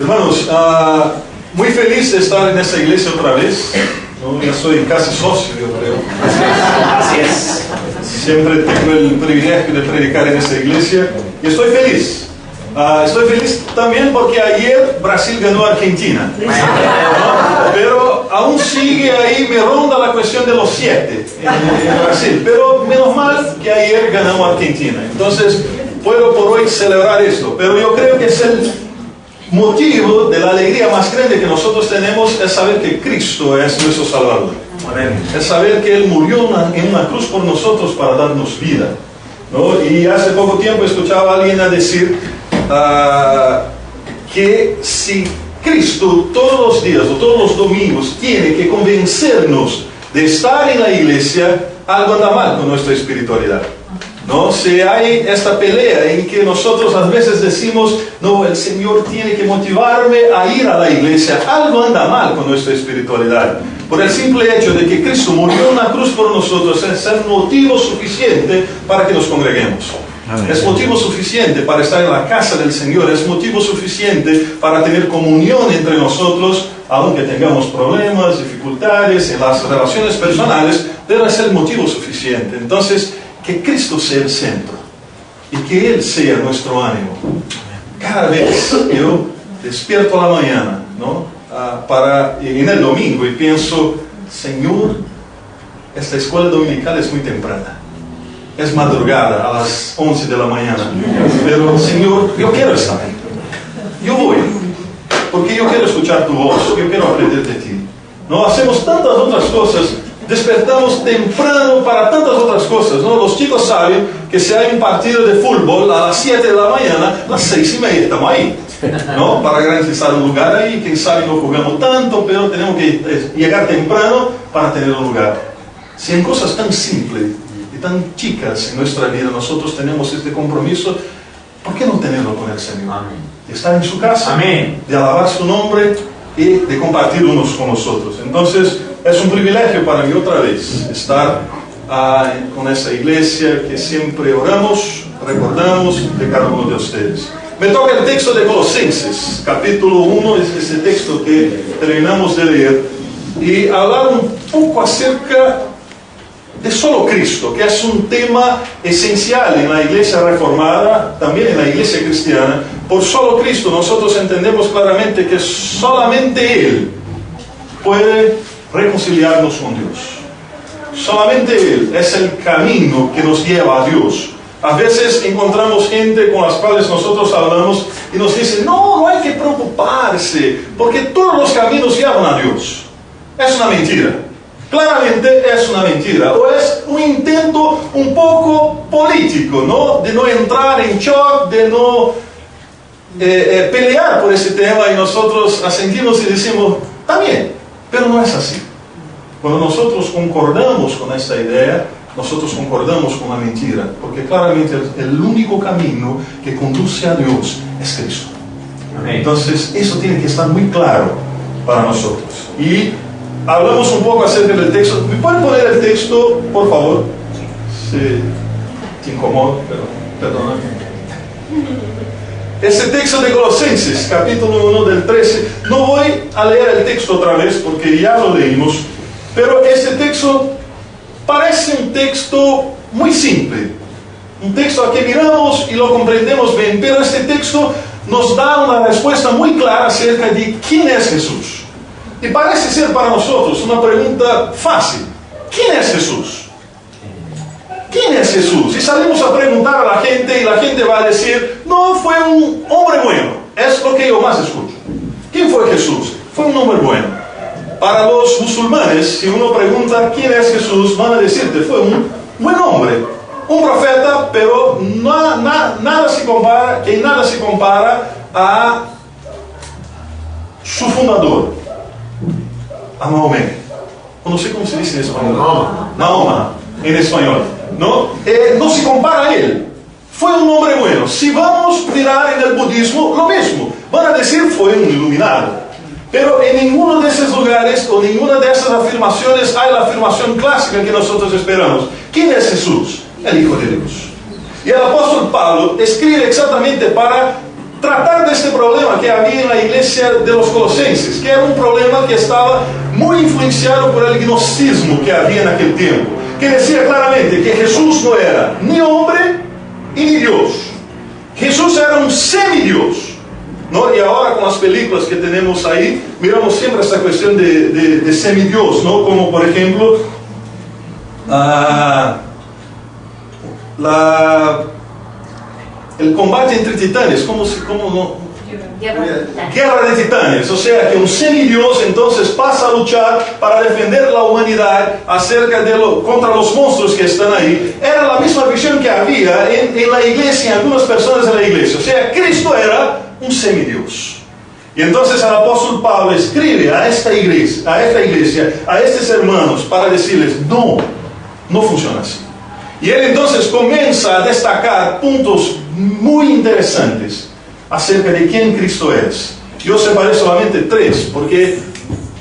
Hermanos, muy feliz de estar en esta iglesia otra vez, ¿no? Ya soy casi socio, yo creo. Así es. Siempre tengo el privilegio de predicar en esta iglesia y estoy feliz. Estoy feliz también porque ayer Brasil ganó a Argentina, ¿no? Pero aún sigue ahí, me ronda la cuestión de los 7 en Brasil, pero menos mal que ayer ganó a Argentina, entonces puedo por hoy celebrar esto. Pero yo creo que es el motivo de la alegría más grande que nosotros tenemos, es saber que Cristo es nuestro Salvador. Amén. Es saber que Él murió en una cruz por nosotros para darnos vida, ¿no? Y hace poco tiempo escuchaba a alguien a decir que si Cristo todos los días o todos los domingos tiene que convencernos de estar en la iglesia, algo anda mal con nuestra espiritualidad, ¿no? Si hay esta pelea en que nosotros a veces decimos, no, el Señor tiene que motivarme a ir a la iglesia, algo anda mal con nuestra espiritualidad. Por el simple hecho de que Cristo murió en la cruz por nosotros, es el motivo suficiente para que nos congreguemos. Amén. Es motivo suficiente para estar en la casa del Señor, es motivo suficiente para tener comunión entre nosotros, aunque tengamos problemas, dificultades en las relaciones personales, pero es el motivo suficiente. Entonces, que Cristo sea el centro y que Él sea nuestro ánimo. Cada vez yo despierto a la mañana, ¿no? En el domingo y pienso, Señor, esta escuela dominical es muy temprana, es madrugada, a las 11 de la mañana, pero Señor, yo quiero estar ahí, yo voy, porque yo quiero escuchar tu voz, yo quiero aprender de ti. No hacemos tantas otras cosas, despertamos temprano para tantas otras cosas, ¿no? Los chicos saben que si hay un partido de fútbol a las 7 de la mañana, a las 6:30 estamos ahí, ¿no? Para garantizar un lugar ahí. Quién sabe, no jugamos tanto, pero tenemos que llegar temprano para tener un lugar. Si en cosas tan simples y tan chicas en nuestra vida nosotros tenemos este compromiso, ¿por qué no tenerlo con el Señor? Amén. De estar en su casa, amén, de alabar su nombre y de compartir unos con nosotros. Entonces es un privilegio para mí otra vez estar con esta iglesia que siempre oramos, recordamos de cada uno de ustedes. Me toca el texto de Colosenses, capítulo 1, es ese texto que terminamos de leer, y hablar un poco acerca de solo Cristo, que es un tema esencial en la iglesia reformada, también en la iglesia cristiana. Por solo Cristo nosotros entendemos claramente que solamente Él puede reconciliarnos con Dios. Solamente Él es el camino que nos lleva a Dios. A veces encontramos gente con las cuales nosotros hablamos y nos dicen, no hay que preocuparse, porque todos los caminos llevan a Dios. Es una mentira. Claramente es una mentira, o es un intento un poco político, ¿no? De no entrar en shock, de no pelear por ese tema, y nosotros asentimos y decimos, está bien, pero no es así. Cuando nosotros concordamos con esta idea, nosotros concordamos con la mentira, porque claramente el único camino que conduce a Dios es Cristo. Amén. Entonces eso tiene que estar muy claro para nosotros. Y hablamos un poco acerca del texto. ¿Me pueden poner el texto, por favor? Si te incomodo, pero perdona. Este texto de Colosenses, capítulo 1 del 13. No voy a leer el texto otra vez porque ya lo leímos, pero este texto parece un texto muy simple, un texto al que miramos y lo comprendemos bien, pero este texto nos da una respuesta muy clara acerca de quién es Jesús. Y parece ser para nosotros una pregunta fácil. ¿Quién es Jesús? ¿Quién es Jesús? Y salimos a preguntar a la gente y la gente va a decir, no, fue un hombre bueno. Es lo que yo más escucho. ¿Quién fue Jesús? Fue un hombre bueno. Para los musulmanes, si uno pregunta quién es Jesús, van a decirte, fue un buen hombre, un profeta, pero nada se compara a su fundador, a Mahomé. No sé cómo se dice en español. Mahoma, en español. No se compara a él. Fue un hombre bueno. Si vamos a mirar en el budismo, lo mismo. Van a decir, fue un iluminado. Pero en ninguno de esos lugares o ninguna de esas afirmaciones hay la afirmación clásica que nosotros esperamos. ¿Quién es Jesús? El Hijo de Dios. Y el apóstol Pablo escribe exactamente para tratar de este problema que había en la iglesia de los colosenses, que era un problema que estaba muy influenciado por el gnosticismo que había en aquel tiempo, que decía claramente que Jesús no era ni hombre y ni Dios. Jesús era un semidios, ¿no? Y ahora con las películas que tenemos ahí, miramos siempre esta cuestión de semidios, ¿no? Como por ejemplo, el combate entre titanes, Guerra de Titanes, o sea que un semidios entonces pasa a luchar para defender la humanidad contra los monstruos que están ahí. Era la misma visión que había en la iglesia, en algunas personas de la iglesia. O sea, Cristo era un semidios. Y entonces el apóstol Pablo escribe a esta iglesia, a estos hermanos, para decirles, no funciona así. Y él entonces comienza a destacar puntos muy interesantes acerca de quién Cristo es. Yo separé solamente 3, porque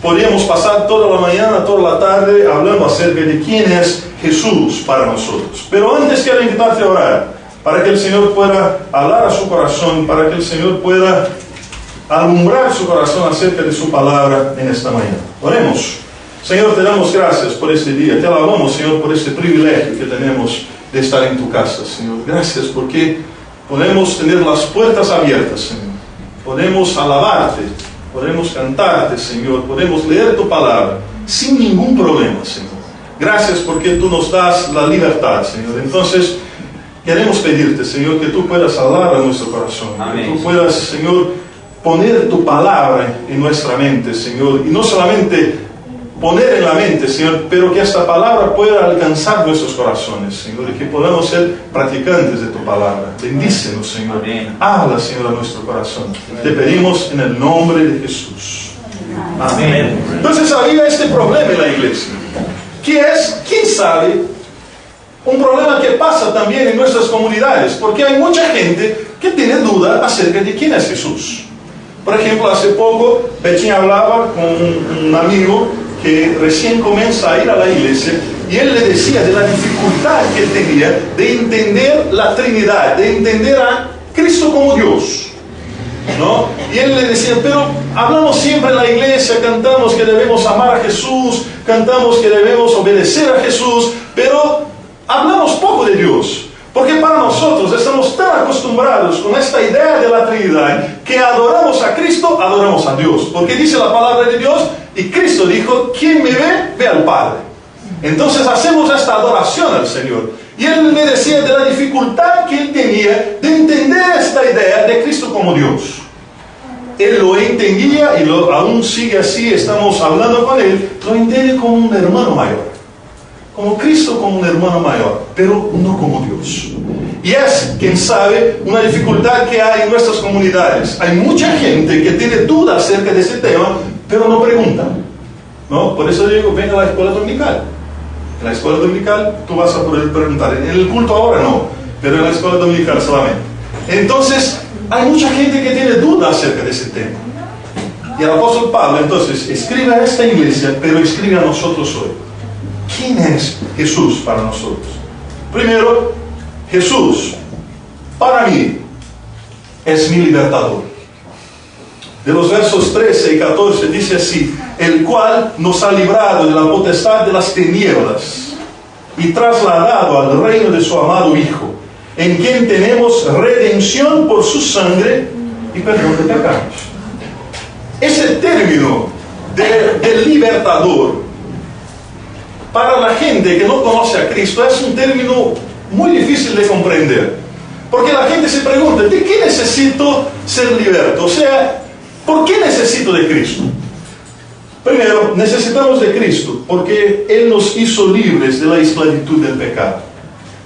podríamos pasar toda la mañana, toda la tarde, hablando acerca de quién es Jesús para nosotros. Pero antes quiero invitarte a orar, para que el Señor pueda hablar a su corazón, para que el Señor pueda alumbrar su corazón acerca de su palabra en esta mañana. Oremos. Señor, te damos gracias por este día. Te alabamos, Señor, por este privilegio que tenemos de estar en tu casa, Señor. Gracias porque podemos tener las puertas abiertas, Señor. Podemos alabarte, podemos cantarte, Señor. Podemos leer tu palabra sin ningún problema, Señor. Gracias porque tú nos das la libertad, Señor. Entonces, queremos pedirte, Señor, que tú puedas hablar a nuestro corazón. Amén. Que tú puedas, Señor, poner tu palabra en nuestra mente, Señor. Y no solamente poner en la mente, Señor, pero que esta palabra pueda alcanzar nuestros corazones, Señor, y que podamos ser practicantes de tu palabra. Bendícenos, Señor. Amén. Habla, Señor, a nuestro corazón. Te pedimos en el nombre de Jesús. Amén. Entonces había este problema en la iglesia, que es, quién sabe, un problema que pasa también en nuestras comunidades, porque hay mucha gente que tiene duda acerca de quién es Jesús. Por ejemplo, hace poco Betty hablaba con un amigo que recién comienza a ir a la iglesia, y él le decía de la dificultad que él tenía de entender la Trinidad, de entender a Cristo como Dios, ¿no? Y él le decía, pero hablamos siempre en la iglesia, cantamos que debemos amar a Jesús, cantamos que debemos obedecer a Jesús, pero hablamos poco de Dios. Porque para nosotros estamos tan acostumbrados con esta idea de la Trinidad que adoramos a Cristo, adoramos a Dios. Porque dice la palabra de Dios, y Cristo dijo, quien me ve, ve al Padre. Entonces hacemos esta adoración al Señor. Y él me decía de la dificultad que él tenía de entender esta idea de Cristo como Dios. Él lo entendía y aún sigue así, estamos hablando con él, lo entiende como un hermano mayor. Como Cristo como un hermano mayor, pero no como Dios. Y es, quién sabe, una dificultad que hay en nuestras comunidades. Hay mucha gente que tiene dudas acerca de ese tema, pero no pregunta, ¿no? Por eso digo, ven a la escuela dominical. En la escuela dominical tú vas a poder preguntar. En el culto ahora no, pero en la escuela dominical solamente. Entonces, hay mucha gente que tiene dudas acerca de ese tema. Y el apóstol Pablo, entonces, escribe a esta iglesia, pero escribe a nosotros hoy. ¿Quién es Jesús para nosotros? Primero, Jesús, para mí, es mi libertador. De los versos 13 y 14 dice así, el cual nos ha librado de la potestad de las tinieblas y trasladado al reino de su amado Hijo, en quien tenemos redención por su sangre y perdón de pecados. Ese término de libertador, para la gente que no conoce a Cristo, es un término muy difícil de comprender. Porque la gente se pregunta, ¿de qué necesito ser liberto? O sea, ¿por qué necesito de Cristo? Primero, necesitamos de Cristo porque Él nos hizo libres de la esclavitud del pecado.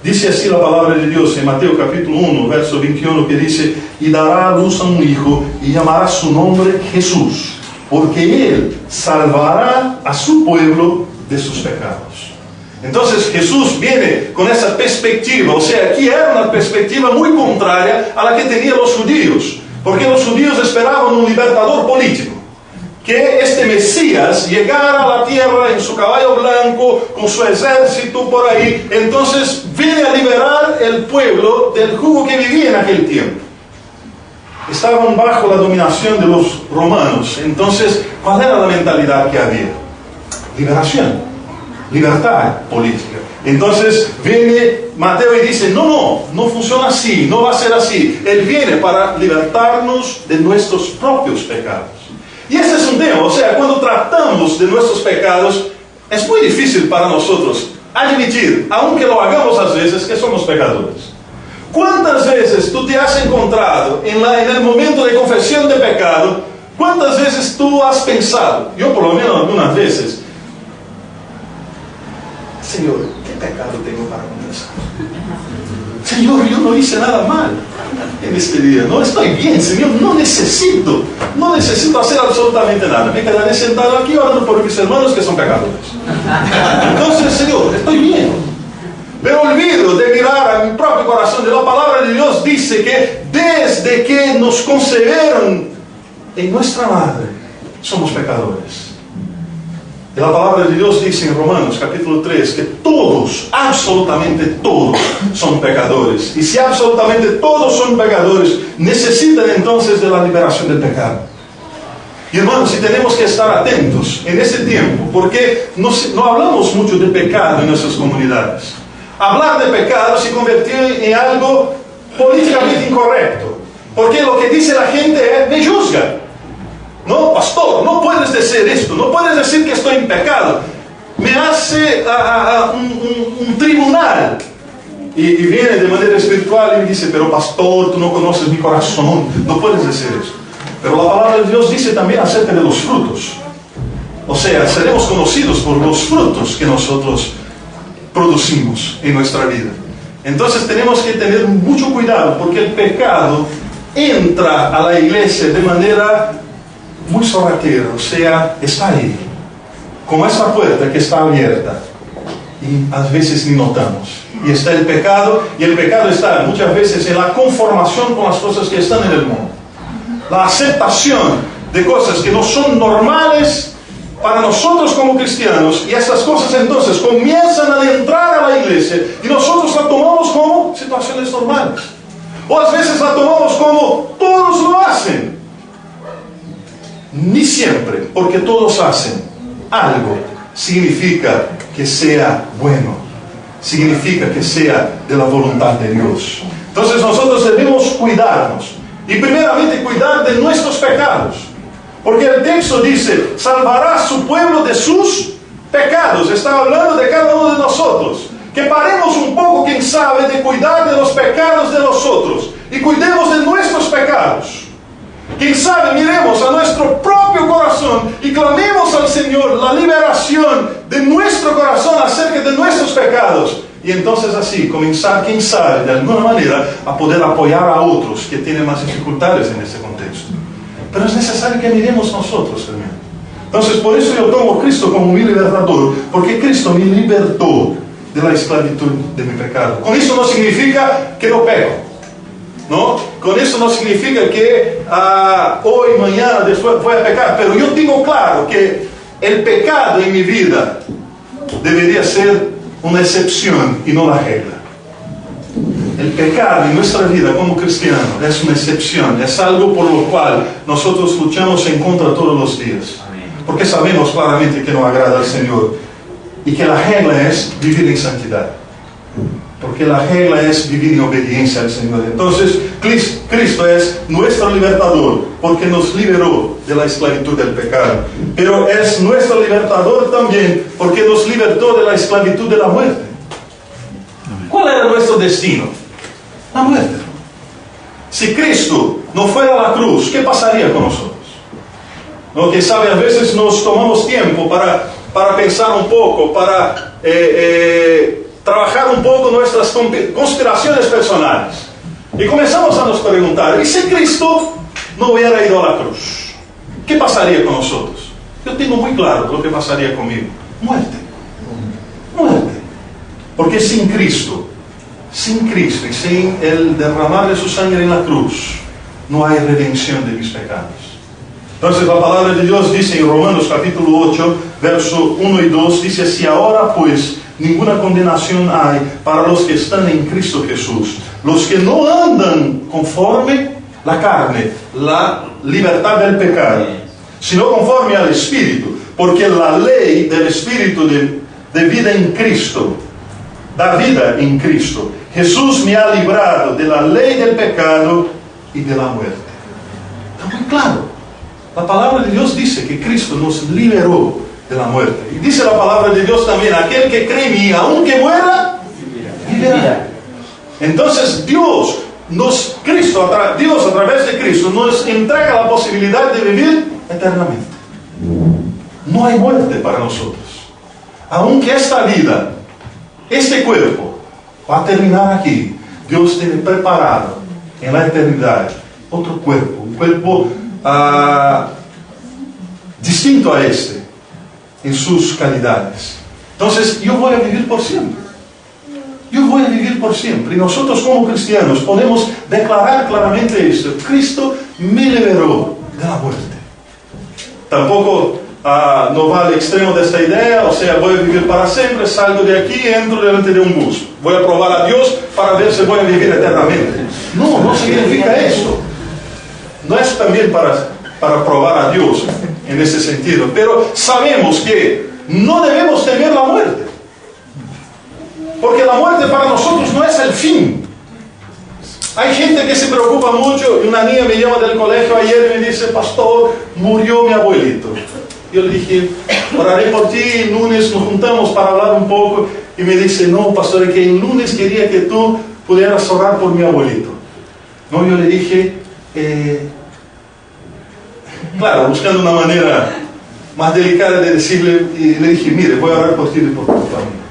Dice así la palabra de Dios en Mateo capítulo 1, verso 21, que dice, y dará a luz a un hijo y llamará su nombre Jesús, porque Él salvará a su pueblo de sus pecados. Entonces Jesús viene con esa perspectiva, o sea, aquí era una perspectiva muy contraria a la que tenían los judíos, porque los judíos esperaban un libertador político, que este Mesías llegara a la tierra en su caballo blanco, con su ejército por ahí, entonces viene a liberar el pueblo del jugo que vivía en aquel tiempo. estaban bajo la dominación de los romanos. Entonces, ¿cuál era la mentalidad que había? Liberación, libertad política. Entonces viene Mateo y dice, no funciona así, no va a ser así. Él viene para libertarnos de nuestros propios pecados. Y ese es un tema, o sea, cuando tratamos de nuestros pecados, es muy difícil para nosotros admitir, aunque lo hagamos a veces, que somos pecadores. ¿Cuántas veces tú te has encontrado en el momento de confesión de pecado? ¿Cuántas veces tú has pensado, yo por lo menos algunas veces, Señor, ¿qué pecado tengo para confesar? Señor, yo no hice nada mal en este día, no estoy bien, Señor, no necesito hacer absolutamente nada. Me quedaré sentado aquí orando por mis hermanos que son pecadores. Entonces, Señor, estoy bien. Pero olvido de mirar a mi propio corazón. De la palabra de Dios dice que desde que nos concebieron en nuestra madre, somos pecadores. Y la palabra de Dios dice en Romanos capítulo 3 que todos, absolutamente todos, son pecadores. Y si absolutamente todos son pecadores, necesitan entonces de la liberación del pecado. Y hermanos, y tenemos que estar atentos en ese tiempo, porque no hablamos mucho de pecado en nuestras comunidades. Hablar de pecado se convirtió en algo políticamente incorrecto, porque lo que dice la gente es, me juzga. No, pastor, no puedes decir esto, no puedes decir que estoy en pecado. Me hace un tribunal. Y viene de manera espiritual y me dice, pero pastor, tú no conoces mi corazón, no puedes decir eso. Pero la palabra de Dios dice también acerca de los frutos. O sea, seremos conocidos por los frutos que nosotros producimos en nuestra vida. Entonces tenemos que tener mucho cuidado, porque el pecado entra a la iglesia de manera muy sorratera, o sea, está ahí, como esa puerta que está abierta y a veces ni notamos. Y está el pecado, y el pecado está muchas veces en la conformación con las cosas que están en el mundo, la aceptación de cosas que no son normales para nosotros como cristianos, y estas cosas entonces comienzan a entrar a la iglesia y nosotros la tomamos como situaciones normales, o a veces la tomamos como todos lo hacen. Ni siempre, porque todos hacen algo, significa que sea bueno, significa que sea de la voluntad de Dios. Entonces nosotros debemos cuidarnos, y primeramente cuidar de nuestros pecados. Porque el texto dice, salvará a su pueblo de sus pecados. Está hablando de cada uno de nosotros. Que paremos un poco, quién sabe, de cuidar de los pecados de los otros. Y cuidemos de nuestros pecados. Quién sabe, miremos a nuestro propio corazón y clamemos al Señor la liberación de nuestro corazón acerca de nuestros pecados. Y entonces así comenzar, quién sabe, de alguna manera, a poder apoyar a otros que tienen más dificultades en ese contexto. Pero es necesario que miremos nosotros también. Entonces, por eso yo tomo a Cristo como mi libertador, porque Cristo me libertó de la esclavitud de mi pecado. Con eso no significa que no peco, ¿no? Con eso no significa que hoy, mañana, después voy a pecar. Pero yo tengo claro que el pecado en mi vida debería ser una excepción y no la regla. El pecado en nuestra vida como cristiano es una excepción, es algo por lo cual nosotros luchamos en contra todos los días. Porque sabemos claramente que no agrada al Señor y que la regla es vivir en santidad. Porque la regla es vivir en obediencia al Señor. Entonces, Cristo es nuestro libertador porque nos liberó de la esclavitud del pecado. Pero es nuestro libertador también porque nos libertó de la esclavitud de la muerte. ¿Cuál era nuestro destino? La muerte. Si Cristo no fuera a la cruz, ¿qué pasaría con nosotros? ¿No? Que sabe, a veces nos tomamos tiempo para pensar un poco, para trabajar un poco nuestras conspiraciones personales. Y comenzamos a nos preguntar, ¿y si Cristo no hubiera ido a la cruz? ¿Qué pasaría con nosotros? Yo tengo muy claro lo que pasaría conmigo. Muerte. Muerte. Porque sin Cristo y sin el derramar de su sangre en la cruz, no hay redención de mis pecados. Entonces la palabra de Dios dice en Romanos capítulo 8, verso 1 y 2, dice así: ahora pues ninguna condenación hay para los que están en Cristo Jesús, los que no andan conforme la carne, la libertad del pecado, sino conforme al Espíritu, porque la ley del Espíritu de vida en Cristo, da vida en Cristo. Jesús me ha librado de la ley del pecado y de la muerte. Está muy claro. La palabra de Dios dice que Cristo nos liberó de la muerte. Y dice la palabra de Dios también, aquel que cree en mí, aunque muera, vivirá. Entonces Dios a través de Cristo nos entrega la posibilidad de vivir eternamente. No hay muerte para nosotros. Aunque esta vida, este cuerpo, va a terminar aquí, Dios tiene preparado en la eternidad otro cuerpo, un cuerpo distinto a este, en sus calidades. Entonces yo voy a vivir por siempre. Yo voy a vivir por siempre. Y nosotros como cristianos podemos declarar claramente esto: Cristo me liberó de la muerte. Tampoco no va al extremo de esta idea, o sea, voy a vivir para siempre, salgo de aquí, entro delante de un bus, voy a probar a Dios para ver si voy a vivir eternamente. No significa eso. No es también para probar a Dios en ese sentido, pero sabemos que no debemos temer la muerte, porque la muerte para nosotros no es el fin. Hay gente que se preocupa mucho, y una niña me llama del colegio ayer y me dice: pastor, murió mi abuelito. Yo le dije: oraré por ti, el lunes nos juntamos para hablar un poco. Y me dice: no, pastor, es que el lunes quería que tú pudieras orar por mi abuelito. No, yo le dije, claro, buscando una manera más delicada de decirle, y le dije: mire, voy a orar por ti y por tu familia.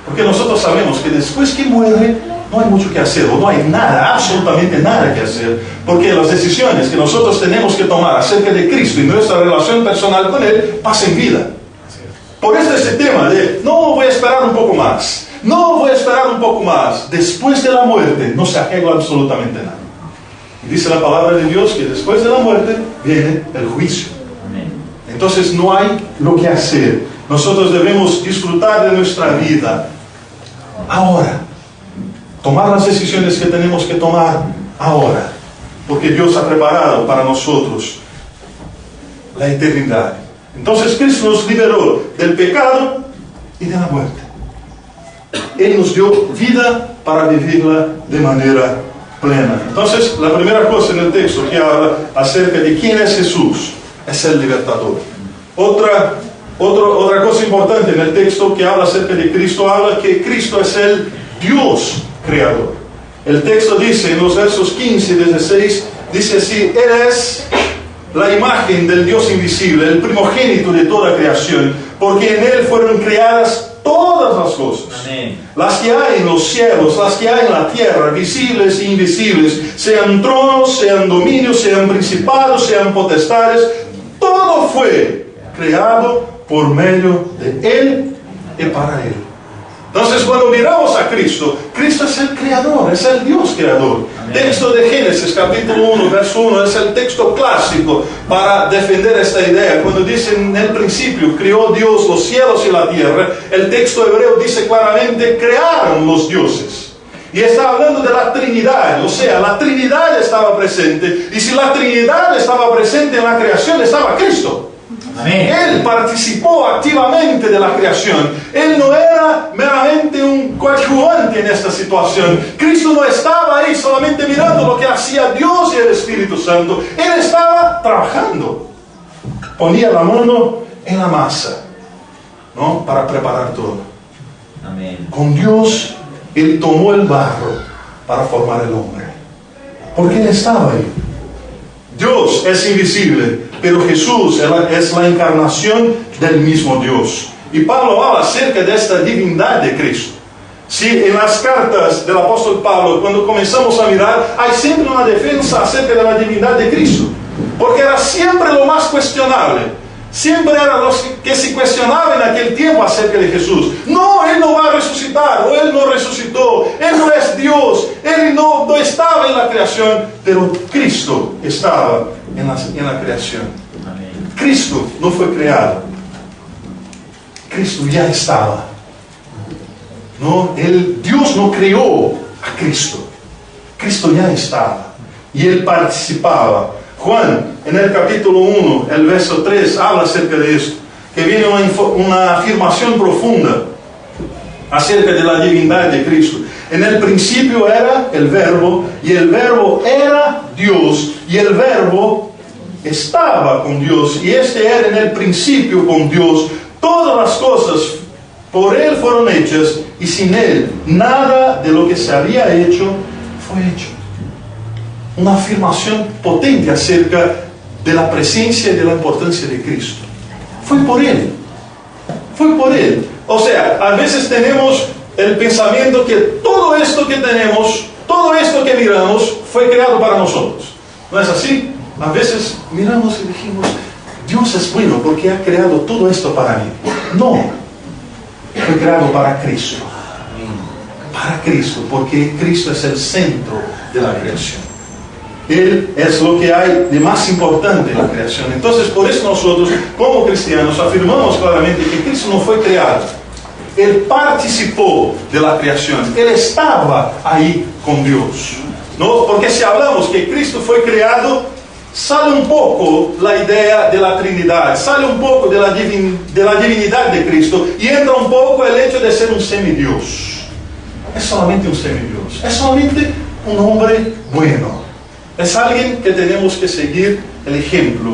Porque nosotros sabemos que después que muere, no hay mucho que hacer, o no hay nada, absolutamente nada que hacer, porque las decisiones que nosotros tenemos que tomar acerca de Cristo y nuestra relación personal con Él pasan en vida. Por eso ese tema de no voy a esperar un poco más, después de la muerte no se arregla absolutamente nada. Y dice la palabra de Dios que después de la muerte viene el juicio. Entonces no hay lo que hacer. Nosotros debemos disfrutar de nuestra vida ahora. Tomar las decisiones que tenemos que tomar ahora, porque Dios ha preparado para nosotros la eternidad. Entonces Cristo nos liberó del pecado y de la muerte. Él nos dio vida para vivirla de manera plena. Entonces, la primera cosa en el texto que habla acerca de quién es Jesús, es el libertador. Otra cosa importante en el texto que habla acerca de Cristo, habla que Cristo es el Dios creador. El texto dice en los versos 15 y 16, dice así: Él es la imagen del Dios invisible, el primogénito de toda creación, porque en Él fueron creadas todas las cosas. Amén. Las que hay en los cielos, las que hay en la tierra, visibles e invisibles, sean tronos, sean dominios, sean principados, sean potestades, todo fue creado por medio de Él y para Él. Entonces, cuando miramos a Cristo, Cristo es el creador, es el Dios creador. Amén. Texto de Génesis, capítulo 1, verso 1, es el texto clásico para defender esta idea. Cuando dice: en el principio creó Dios los cielos y la tierra, el texto hebreo dice claramente: crearon los dioses. Y está hablando de la Trinidad, o sea, la Trinidad estaba presente. Y si la Trinidad estaba presente en la creación, estaba Cristo. Amén. Él participó activamente de la creación. Él no era meramente un coadyuvante en esta situación. Cristo no estaba ahí solamente mirando lo que hacía Dios y el Espíritu Santo. Él estaba trabajando. Ponía la mano en la masa, ¿no? Para preparar todo. Amén. Con Dios, Él tomó el barro para formar el hombre. Porque Él estaba ahí. Dios es invisible, pero Jesús es la encarnación del mismo Dios. Y Pablo habla acerca de esta divindad de Cristo. Si en las cartas del apóstol Pablo, cuando comenzamos a mirar, hay siempre una defensa acerca de la divinidad de Cristo, porque era siempre lo más cuestionable. Siempre eran los que se cuestionaban en aquel tiempo acerca de Jesús. No, Él no va a resucitar, o Él no resucitó, Él no es Dios, Él no estaba en la creación, pero Cristo estaba en la creación. Amén. Cristo no fue creado, Cristo ya estaba. No, Dios no creó a Cristo, Cristo ya estaba. y Él participaba. Juan, en el capítulo 1, el verso 3, habla acerca de esto, que viene una afirmación profunda acerca de la divinidad de Cristo. En el principio era el Verbo, y el Verbo era Dios, y el Verbo estaba con Dios, y este era en el principio con Dios. Todas las cosas por Él fueron hechas, y sin Él nada de lo que se había hecho fue hecho. Una afirmación potente acerca de la presencia y de la importancia de Cristo. Fue por Él. Fue por Él. O sea, a veces tenemos el pensamiento que todo esto que tenemos, todo esto que miramos, fue creado para nosotros. ¿No es así? A veces miramos y dijimos, Dios es bueno porque ha creado todo esto para mí. No, fue creado para Cristo. Para Cristo, porque Cristo es el centro de la creación. Él es lo que hay de más importante en la creación. Entonces, por eso nosotros, como cristianos, afirmamos claramente que Cristo no fue creado. Él participó de la creación. Él estaba ahí con Dios, ¿no? Porque si hablamos que Cristo fue creado, sale un poco la idea de la Trinidad, sale un poco de la divinidad de Cristo, y entra un poco el hecho de ser un semidios. Es solamente un semidios. Es solamente un hombre bueno. Es alguien que tenemos que seguir el ejemplo.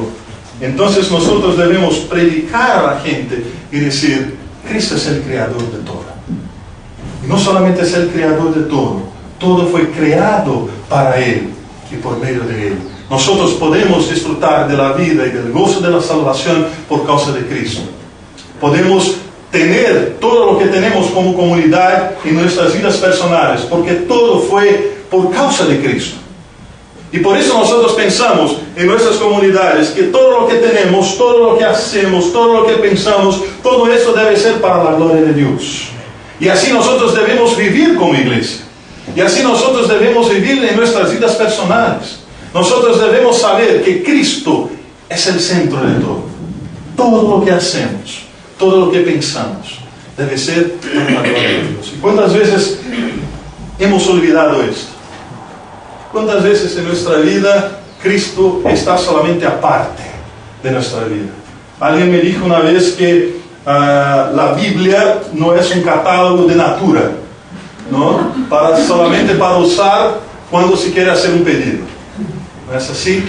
Entonces nosotros debemos predicar a la gente y decir, Cristo es el creador de todo. Y no solamente es el creador de todo, todo fue creado para Él y por medio de Él. Nosotros podemos disfrutar de la vida y del gozo de la salvación por causa de Cristo. Podemos tener todo lo que tenemos como comunidad en nuestras vidas personales, porque todo fue por causa de Cristo. Y por eso nosotros pensamos en nuestras comunidades que todo lo que tenemos, todo lo que hacemos, todo lo que pensamos, todo eso debe ser para la gloria de Dios. Y así nosotros debemos vivir como iglesia. Y así nosotros debemos vivir en nuestras vidas personales. Nosotros debemos saber que Cristo es el centro de todo. Todo lo que hacemos, todo lo que pensamos, debe ser para la gloria de Dios. ¿Y cuántas veces hemos olvidado esto? ¿Cuántas veces en nuestra vida Cristo está solamente aparte de nuestra vida? Alguien me dijo una vez que la Biblia no es un catálogo de natura, ¿no? Solamente para usar cuando se quiere hacer un pedido. ¿No es así?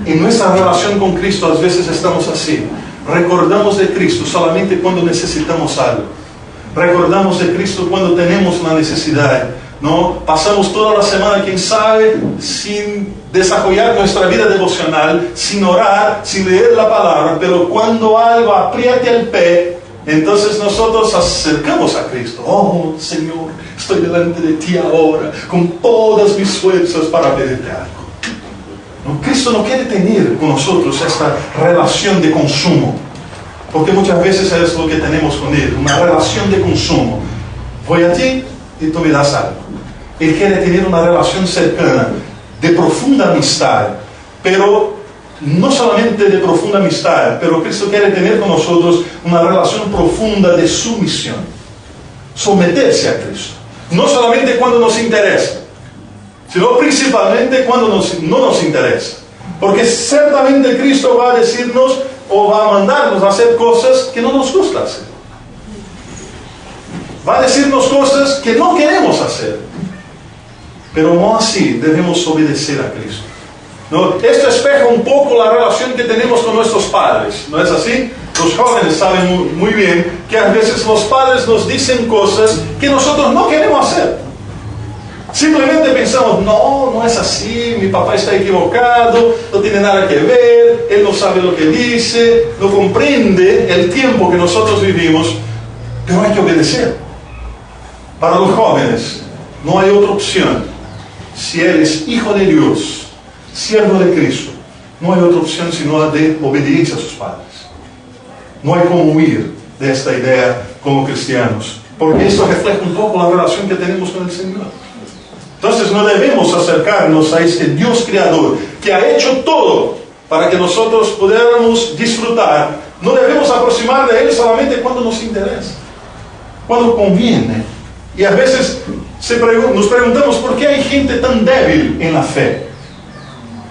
En nuestra relación con Cristo a veces estamos así. Recordamos de Cristo solamente cuando necesitamos algo. Recordamos de Cristo cuando tenemos una necesidad, ¿no? Pasamos toda la semana, quién sabe, sin desarrollar nuestra vida devocional, sin orar, sin leer la palabra, pero cuando algo apriete el pie, entonces nosotros acercamos a Cristo. Oh, Señor, estoy delante de ti ahora, con todas mis fuerzas para pedirte algo. ¿No? Cristo no quiere tener con nosotros esta relación de consumo, porque muchas veces es lo que tenemos con Él, una relación de consumo. Voy a ti y tú me das algo. Él quiere tener una relación cercana, de profunda amistad, pero no solamente de profunda amistad, pero Cristo quiere tener con nosotros una relación profunda de sumisión, someterse a Cristo, no solamente cuando nos interesa, sino principalmente cuando no nos interesa, porque ciertamente Cristo va a decirnos o va a mandarnos a hacer cosas que no nos gusta hacer, va a decirnos cosas que no queremos hacer, pero no así debemos obedecer a Cristo, ¿no? Esto espeja un poco la relación que tenemos con nuestros padres, ¿no es así? Los jóvenes saben muy bien que a veces los padres nos dicen cosas que nosotros no queremos hacer. Simplemente pensamos, no es así, mi papá está equivocado, no tiene nada que ver, él no sabe lo que dice, no comprende el tiempo que nosotros vivimos, pero hay que obedecer. Para los jóvenes no hay otra opción. Si eres hijo de Dios, siervo de Cristo, no hay otra opción sino la de obediencia a sus padres. No hay como huir de esta idea como cristianos, porque esto refleja un poco la relación que tenemos con el Señor. Entonces no debemos acercarnos a este Dios creador que ha hecho todo para que nosotros pudiéramos disfrutar. No debemos aproximar de Él solamente cuando nos interesa, cuando conviene. Y a veces nos preguntamos por qué hay gente tan débil en la fe.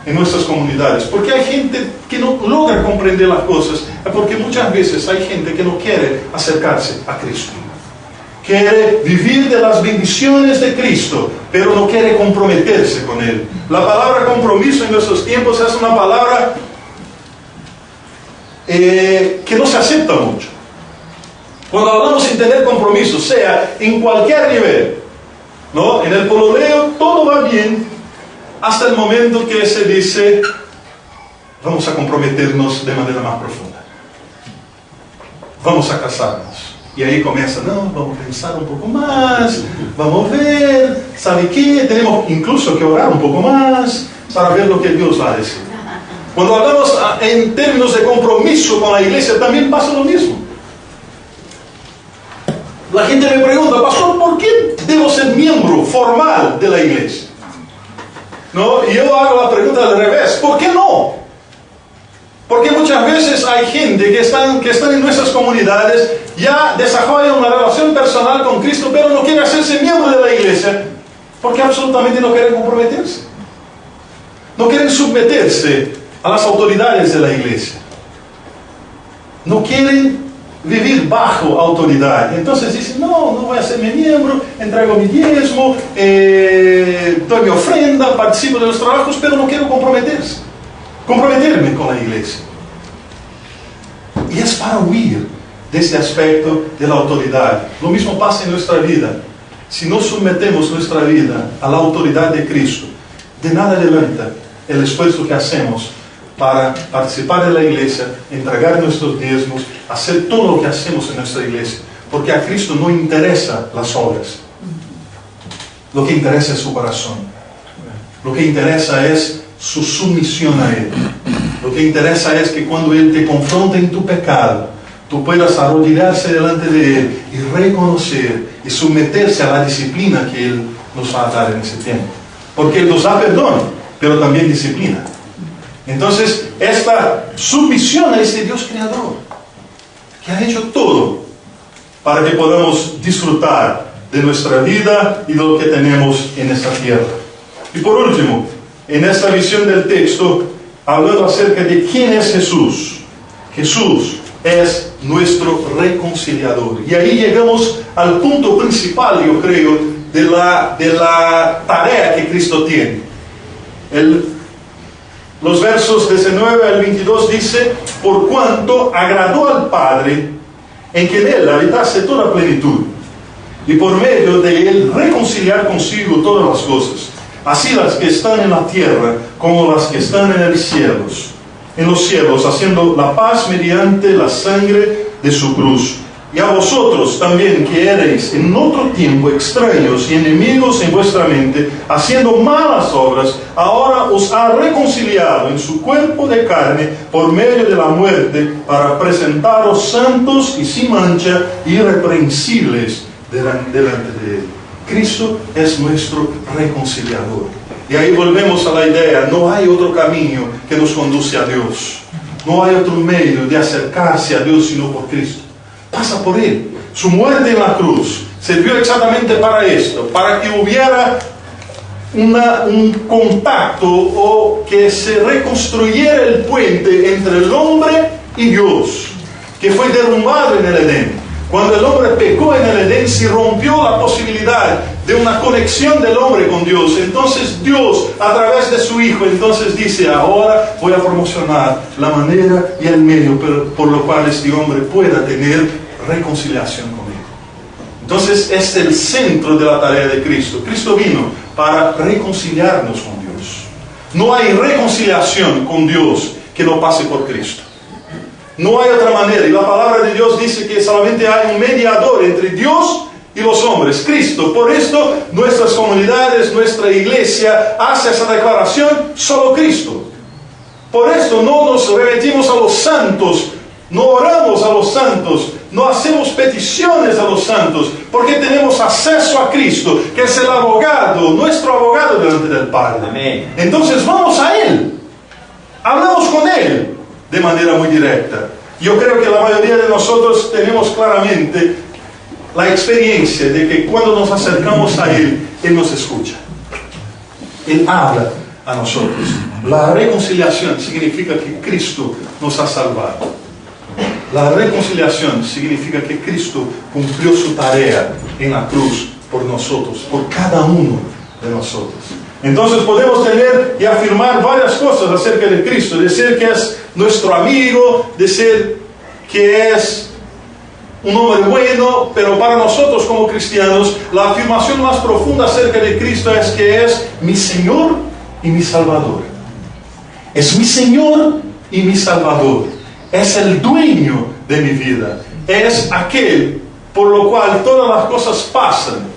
en nuestras comunidades. Porque hay gente que no logra comprender las cosas, porque muchas veces hay gente que no quiere acercarse a Cristo. Quiere vivir de las bendiciones de Cristo, pero no quiere comprometerse con Él. La palabra compromiso en nuestros tiempos es una palabra que no se acepta mucho. Cuando hablamos sin tener compromiso, sea en cualquier nivel, ¿no? En el pololeo todo va bien, hasta el momento que se dice, vamos a comprometernos de manera más profunda. Vamos a casarnos. Y ahí comienza, no, vamos a pensar un poco más, vamos a ver, ¿sabe qué? Tenemos incluso que orar un poco más para ver lo que Dios va a decir. Cuando hablamos en términos de compromiso con la iglesia, también pasa lo mismo. La gente me pregunta, pastor, ¿por qué debo ser miembro formal de la iglesia? ¿No? Y yo hago la pregunta al revés, ¿por qué no? Porque muchas veces hay gente que están en nuestras comunidades, ya desarrollan una relación personal con Cristo, pero no quieren hacerse miembro de la iglesia, porque absolutamente no quieren comprometerse. No quieren someterse a las autoridades de la iglesia. No quieren vivir bajo autoridad. Entonces dicen, no voy a ser mi miembro, entrego mi diezmo, doy mi ofrenda, participo de los trabajos, pero no quiero comprometerme con la iglesia. Y es para huir de ese aspecto de la autoridad. Lo mismo pasa en nuestra vida. Si no sometemos nuestra vida a la autoridad de Cristo, de nada adelanta el esfuerzo que hacemos para participar de la iglesia, entregar nuestros diezmos, hacer todo lo que hacemos en nuestra iglesia. Porque a Cristo no interesa las obras. Lo que interesa es su corazón. Lo que interesa es su sumisión a Él. Lo que interesa es que cuando Él te confronte en tu pecado, tú puedas arrodillarse delante de Él y reconocer y someterse a la disciplina que Él nos va a dar en ese tiempo. Porque Él nos da perdón, pero también disciplina. Entonces, esta sumisión a ese Dios creador, que ha hecho todo para que podamos disfrutar de nuestra vida y de lo que tenemos en esta tierra. Y por último, en esta visión del texto, hablando acerca de quién es Jesús. Jesús es nuestro reconciliador. Y ahí llegamos al punto principal, yo creo, de la tarea que Cristo tiene. Los versos 19 al 22 dice, por cuanto agradó al Padre en que en Él habitase toda plenitud, y por medio de Él reconciliar consigo todas las cosas, así las que están en la tierra como las que están en los cielos, haciendo la paz mediante la sangre de su cruz. Y a vosotros también, que erais en otro tiempo extraños y enemigos en vuestra mente, haciendo malas obras, ahora os ha reconciliado en su cuerpo de carne por medio de la muerte, para presentaros santos y sin mancha, irreprensibles delante de Él. Cristo es nuestro reconciliador. Y ahí volvemos a la idea, no hay otro camino que nos conduce a Dios. No hay otro medio de acercarse a Dios sino por Cristo. Pasa por Él. Su muerte en la cruz sirvió exactamente para esto, para que hubiera un contacto o que se reconstruyera el puente entre el hombre y Dios, que fue derrumbado en el Edén. Cuando el hombre pecó en el Edén, se rompió la posibilidad de una conexión del hombre con Dios. Entonces Dios, a través de su Hijo, entonces dice, ahora voy a promocionar la manera y el medio por lo cual este hombre pueda tener reconciliación conmigo. Entonces es el centro de la tarea de Cristo. Cristo vino para reconciliarnos con Dios. No hay reconciliación con Dios que no pase por Cristo. No hay otra manera. Y la palabra de Dios dice que solamente hay un mediador entre Dios y los hombres, Cristo. Por esto nuestras comunidades, nuestra iglesia hace esa declaración, solo Cristo. Por esto no nos remitimos a los santos, no oramos a los santos, no hacemos peticiones a los santos, porque tenemos acceso a Cristo, que es el abogado, nuestro abogado delante del Padre. Amén. Entonces vamos a Él, hablamos con Él de manera muy directa. Yo creo que la mayoría de nosotros tenemos claramente la experiencia de que cuando nos acercamos a Él, Él nos escucha. Él habla a nosotros. La reconciliación significa que Cristo nos ha salvado. La reconciliación significa que Cristo cumplió su tarea en la cruz por nosotros, por cada uno de nosotros. Entonces podemos tener y afirmar varias cosas acerca de Cristo, decir que es nuestro amigo, decir que es un hombre bueno, pero para nosotros como cristianos, la afirmación más profunda acerca de Cristo es que es mi Señor y mi Salvador. Es mi Señor y mi Salvador. Es el dueño de mi vida. Es aquel por lo cual todas las cosas pasan.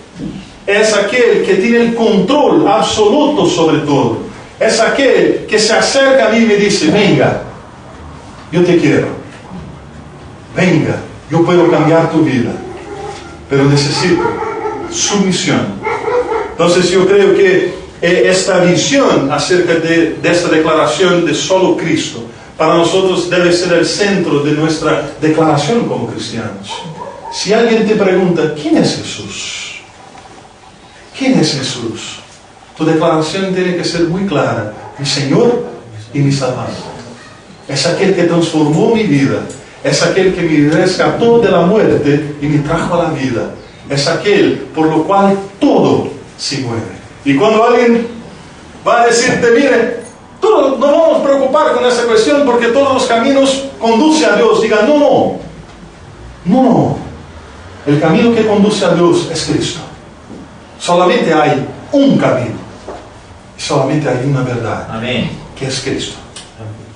Es aquel que tiene el control absoluto sobre todo. Es aquel que se acerca a mí y me dice, venga, yo te quiero. Venga, yo puedo cambiar tu vida. Pero necesito sumisión. Entonces yo creo que esta visión acerca de esta declaración de solo Cristo, para nosotros debe ser el centro de nuestra declaración como cristianos. Si alguien te pregunta, ¿quién es Jesús? ¿Quién es Jesús? Tu declaración tiene que ser muy clara. Mi Señor y mi Salvador. Es aquel que transformó mi vida. Es aquel que me rescató de la muerte y me trajo a la vida. Es aquel por lo cual todo se mueve. Y cuando alguien va a decirte, mire, no vamos a preocupar con esa cuestión porque todos los caminos conducen a Dios. Diga, no. El camino que conduce a Dios es Cristo. Solamente hay un camino. Y solamente hay una verdad. Amén. Que es Cristo.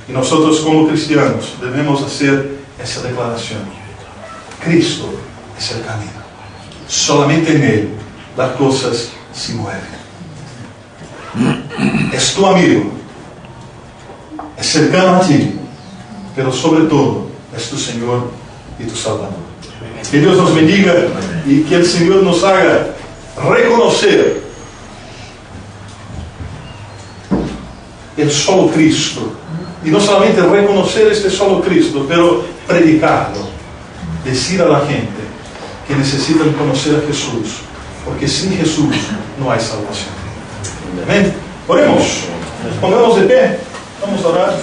Y nosotros como cristianos debemos hacer esa declaración. Cristo es el camino. Solamente en Él las cosas se mueven. Es tu amigo. Es cercano a ti. Pero sobre todo es tu Señor y tu Salvador. Que Dios nos bendiga y que el Señor nos haga reconocer el solo Cristo. Y no solamente reconocer este solo Cristo, pero predicarlo. Decir a la gente que necesitan conocer a Jesús, porque sin Jesús no hay salvación. Amén. Oremos. Pongamos de pie. Vamos a orar.